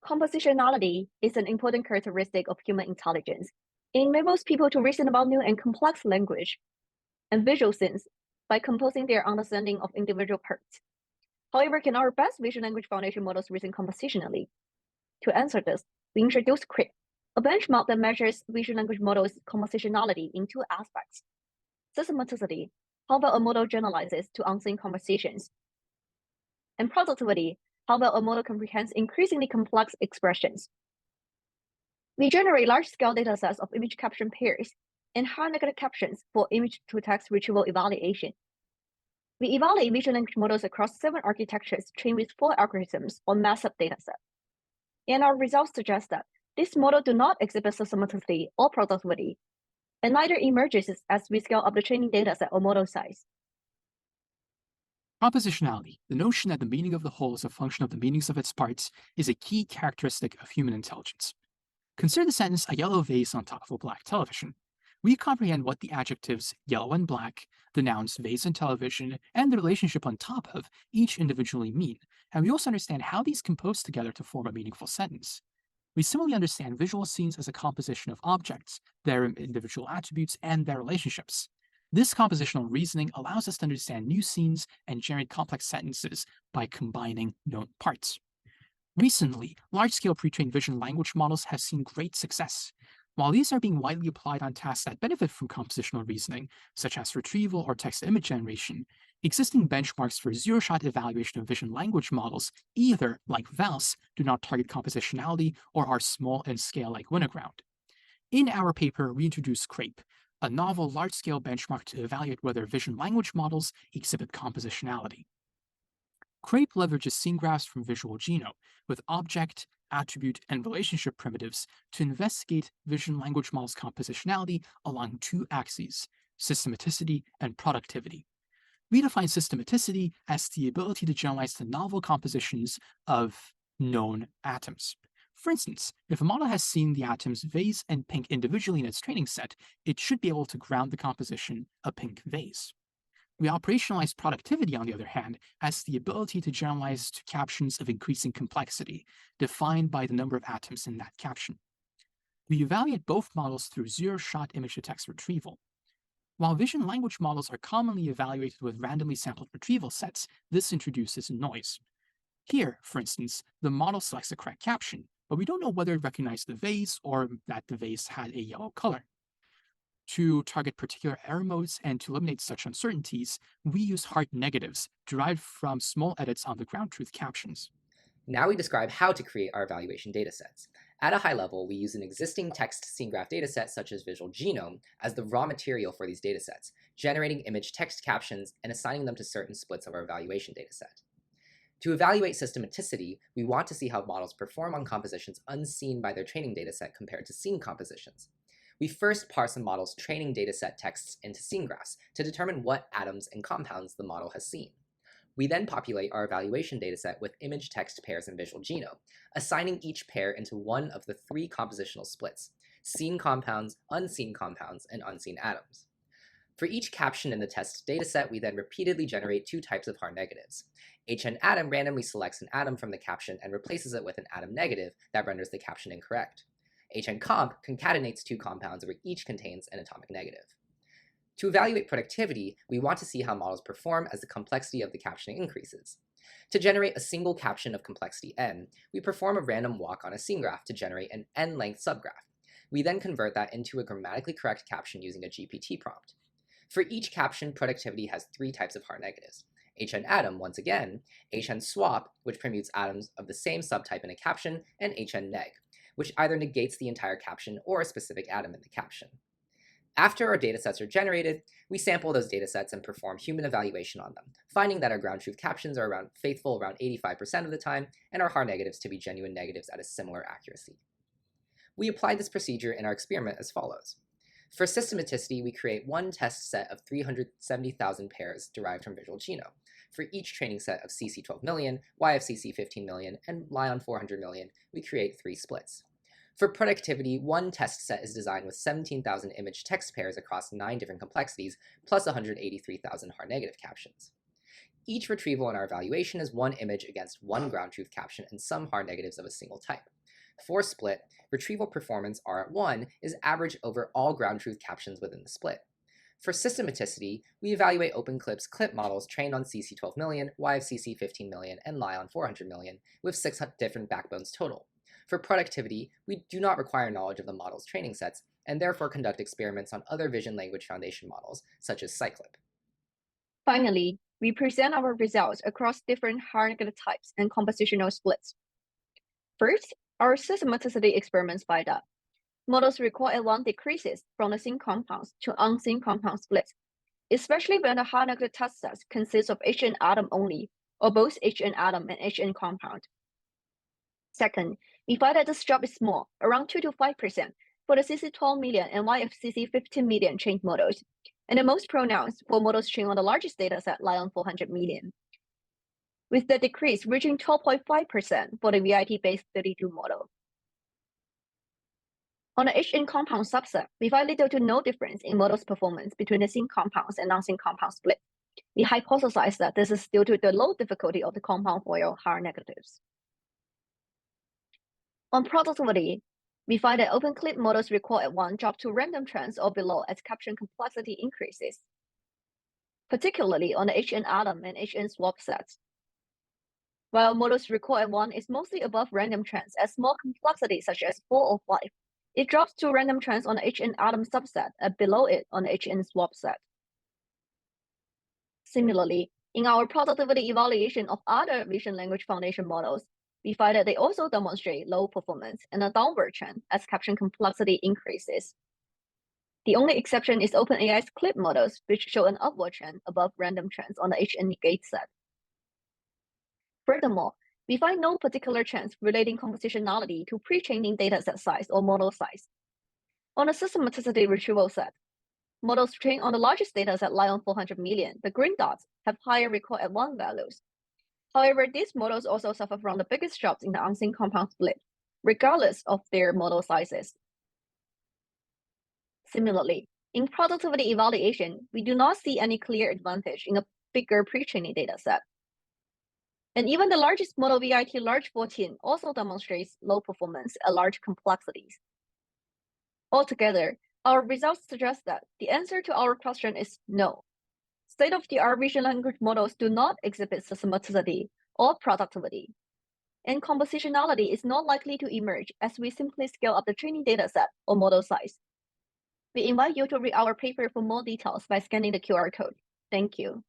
Compositionality is an important characteristic of human intelligence. It enables people to reason about new and complex language and visual scenes by composing their understanding of individual parts. However, can our best vision language foundation models reason compositionally? To answer this, we introduce CREPE, a benchmark that measures vision language models' compositionality in two aspects: systematicity, how well a model generalizes to unseen conversations, and productivity, how well a model comprehends increasingly complex expressions. We generate large-scale datasets of image caption pairs and high negative captions for image-to-text retrieval evaluation. We evaluate vision language models across 7 architectures trained with 4 algorithms on massive dataset. And our results suggest that this model do not exhibit systematicity or productivity, and neither emerges as we scale up the training dataset or model size. Compositionality, the notion that the meaning of the whole is a function of the meanings of its parts, is a key characteristic of human intelligence. Consider the sentence, a yellow vase on top of a black television. We comprehend what the adjectives yellow and black, the nouns vase and television, and the relationship on top of each individually mean, and we also understand how these compose together to form a meaningful sentence. We similarly understand visual scenes as a composition of objects, their individual attributes, and their relationships. This compositional reasoning allows us to understand new scenes and generate complex sentences by combining known parts. Recently, large-scale pre-trained vision language models have seen great success. While these are being widely applied on tasks that benefit from compositional reasoning, such as retrieval or text-to-image generation, existing benchmarks for zero-shot evaluation of vision language models either, like VALS, do not target compositionality or are small in scale like Winogrand. In our paper, we introduced CREPE, a novel large-scale benchmark to evaluate whether vision language models exhibit compositionality. CREPE leverages scene graphs from visual genome with object, attribute, and relationship primitives to investigate vision language models' compositionality along 2 axes, systematicity and productivity. We define systematicity as the ability to generalize the novel compositions of known atoms. For instance, if a model has seen the atoms vase and pink individually in its training set, it should be able to ground the composition a pink vase. We operationalize productivity, on the other hand, as the ability to generalize to captions of increasing complexity, defined by the number of atoms in that caption. We evaluate both models through zero-shot image-to-text retrieval. While vision language models are commonly evaluated with randomly sampled retrieval sets, this introduces noise. Here, for instance, the model selects the correct caption, but we don't know whether it recognized the vase or that the vase had a yellow color. To target particular error modes and to eliminate such uncertainties, we use hard negatives derived from small edits on the ground truth captions. Now we describe how to create our evaluation datasets. At a high level, we use an existing text scene graph dataset such as Visual Genome as the raw material for these datasets, generating image text captions and assigning them to certain splits of our evaluation dataset. To evaluate systematicity, we want to see how models perform on compositions unseen by their training dataset compared to seen compositions. We first parse a model's training dataset texts into scene graphs to determine what atoms and compounds the model has seen. We then populate our evaluation dataset with image text pairs in Visual Genome, assigning each pair into one of the 3 compositional splits: seen compounds, unseen compounds, and unseen atoms. For each caption in the test dataset, we then repeatedly generate 2 types of hard negatives. HN_atom randomly selects an atom from the caption and replaces it with an atom negative that renders the caption incorrect. HN_comp concatenates 2 compounds where each contains an atomic negative. To evaluate productivity, we want to see how models perform as the complexity of the captioning increases. To generate a single caption of complexity n, we perform a random walk on a scene graph to generate an n-length subgraph. We then convert that into a grammatically correct caption using a GPT prompt. For each caption, productivity has 3 types of hard negatives: HN_atom, once again, HN_swap, which permutes atoms of the same subtype in a caption, and HN_neg, which either negates the entire caption or a specific atom in the caption. After our datasets are generated, we sample those datasets and perform human evaluation on them, finding that our ground truth captions are faithful around 85% of the time, and our hard negatives to be genuine negatives at a similar accuracy. We apply this procedure in our experiment as follows. For systematicity, we create one test set of 370,000 pairs derived from Visual Genome. For each training set of CC 12 million, YFCC 15 million, and Lion 400 million, we create 3 splits. For productivity, one test set is designed with 17,000 image text pairs across 9 different complexities, plus 183,000 hard negative captions. Each retrieval in our evaluation is one image against one ground truth caption and some hard negatives of a single type. For split, retrieval performance R at 1 is average over all ground truth captions within the split. For systematicity, we evaluate OpenClip's CLIP models trained on CC 12 million, YFCC 15 million, and Lion 400 million, with 6 different backbones total. For productivity, we do not require knowledge of the model's training sets, and therefore conduct experiments on other vision language foundation models, such as CycLip. Finally, we present our results across different higher negative types and compositional splits. First, our systematicity experiments find that models recall at 1 decreases from the syn compounds to unsyn compound splits, especially when the high negative test sets consist of HN atom only, or both HN atom and HN compound. Second, we find that this drop is small, around 2 to 5%, for the CC 12 million and YFCC 15 million trained models, and the most pronounced for models trained on the largest dataset, Lion 400 million, with the decrease reaching 12.5% for the VIT-based 32 model. On the HN compound subset, we find little to no difference in models' performance between the syn compounds and non-syn compound split. We hypothesize that this is due to the low difficulty of the compound foil higher negatives. On productivity, we find that OpenClip models recall at 1 drop to random trends or below as caption complexity increases, particularly on the HN atom and HN swap sets. While models recall at 1 is mostly above random trends at small complexity such as 4 or 5, it drops to random trends on the HN atom subset and below it on the HN swap set. Similarly, in our productivity evaluation of other vision language foundation models, we find that they also demonstrate low performance and a downward trend as caption complexity increases. The only exception is OpenAI's CLIP models, which show an upward trend above random trends on the HN gate set. Furthermore, we find no particular trends relating compositionality to pre-training dataset size or model size. On the systematicity retrieval set, models trained on the largest dataset, Lion 400 million, the green dots have higher recall at 1 values. However, these models also suffer from the biggest drops in the unsyn compound split, regardless of their model sizes. Similarly, in productivity evaluation, we do not see any clear advantage in a bigger pre-training dataset. And even the largest model VIT large 14 also demonstrates low performance at large complexities. Altogether, our results suggest that the answer to our question is no. State-of-the-art vision language models do not exhibit systematicity or productivity, and compositionality is not likely to emerge as we simply scale up the training dataset or model size. We invite you to read our paper for more details by scanning the QR code. Thank you.